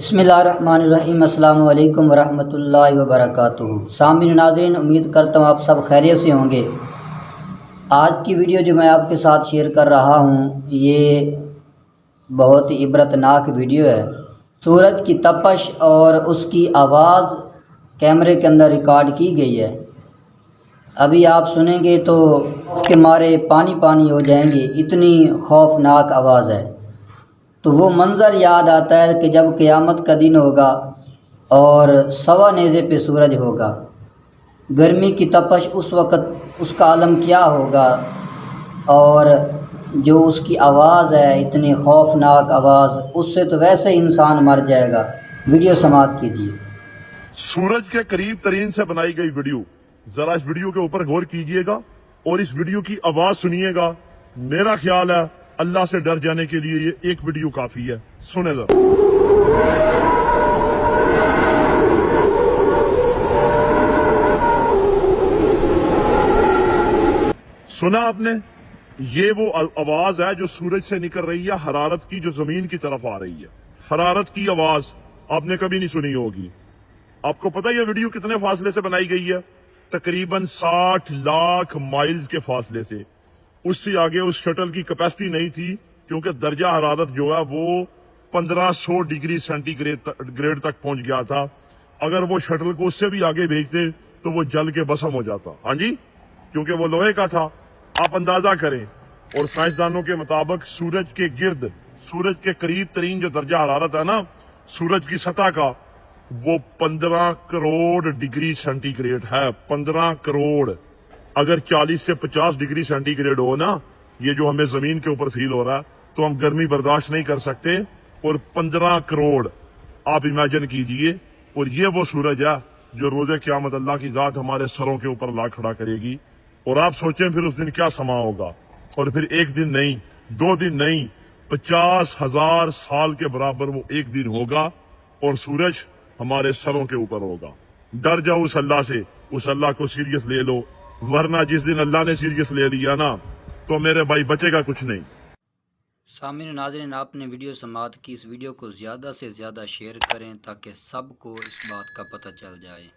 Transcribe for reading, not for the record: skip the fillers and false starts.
بسم اللہ الرحمن الرحیم۔ السلام علیکم ورحمۃ اللہ وبرکاتہ۔ سامعین ناظرین، امید کرتا ہوں آپ سب خیریت سے ہوں گے۔ آج کی ویڈیو جو میں آپ کے ساتھ شیئر کر رہا ہوں یہ بہت ہی عبرتناک ویڈیو ہے۔ سورج کی تپش اور اس کی آواز کیمرے کے اندر ریکارڈ کی گئی ہے۔ ابھی آپ سنیں گے تو خوف کے مارے پانی پانی ہو جائیں گے، اتنی خوفناک آواز ہے۔ تو وہ منظر یاد آتا ہے کہ جب قیامت کا دن ہوگا اور سوا نیزے پہ سورج ہوگا، گرمی کی تپش اس وقت اس کا عالم کیا ہوگا، اور جو اس کی آواز ہے اتنی خوفناک آواز، اس سے تو ویسے ہی انسان مر جائے گا۔ ویڈیو سماعت کیجیے۔ سورج کے قریب ترین سے بنائی گئی ویڈیو، ذرا اس ویڈیو کے اوپر غور کیجئے گا اور اس ویڈیو کی آواز سنیے گا۔ میرا خیال ہے اللہ سے ڈر جانے کے لیے یہ ایک ویڈیو کافی ہے۔ سنیں ذرا۔ سنا آپ نے؟ یہ وہ آواز ہے جو سورج سے نکل رہی ہے، حرارت کی، جو زمین کی طرف آ رہی ہے۔ حرارت کی آواز آپ نے کبھی نہیں سنی ہوگی۔ آپ کو پتہ یہ ویڈیو کتنے فاصلے سے بنائی گئی ہے؟ تقریباً 60 لاکھ مائلز کے فاصلے سے۔ اس سے آگے اس شٹل کی کیپیسٹی نہیں تھی، کیونکہ درجہ حرارت جو ہے وہ 1500 ڈگری سینٹی گریڈ تک پہنچ گیا تھا۔ اگر وہ شٹل کو اس سے بھی آگے بھیجتے تو وہ جل کے بسم ہو جاتا۔ ہاں جی، کیونکہ وہ لوہے کا تھا۔ آپ اندازہ کریں، اور سائنسدانوں کے مطابق سورج کے گرد، سورج کے قریب ترین جو درجہ حرارت ہے نا سورج کی سطح کا، وہ 15 کروڑ ڈگری سینٹی گریڈ ہے۔ 15 کروڑ۔ اگر 40 سے 50 ڈگری سینٹی گریڈ ہو نا، یہ جو ہمیں زمین کے اوپر فیل ہو رہا ہے، تو ہم گرمی برداشت نہیں کر سکتے۔ اور 15 کروڑ آپ امیجن کیجئے، اور یہ وہ سورج ہے جو روز قیامت اللہ کی ذات ہمارے سروں کے اوپر لا کھڑا کرے گی۔ اور آپ سوچیں پھر اس دن کیا سما ہوگا۔ اور پھر ایک دن نہیں، 2 دن نہیں، 50,000 سال کے برابر وہ ایک دن ہوگا، اور سورج ہمارے سروں کے اوپر ہوگا۔ ڈر جاؤ اس اللہ سے، اس اللہ کو سیریس لے لو، ورنہ جس دن اللہ نے سیریس لے لیا نا تو میرے بھائی بچے گا کچھ نہیں۔ سامعین ناظرین، آپ نے ویڈیو سماعت کی، اس ویڈیو کو زیادہ سے زیادہ شیئر کریں تاکہ سب کو اس بات کا پتہ چل جائے۔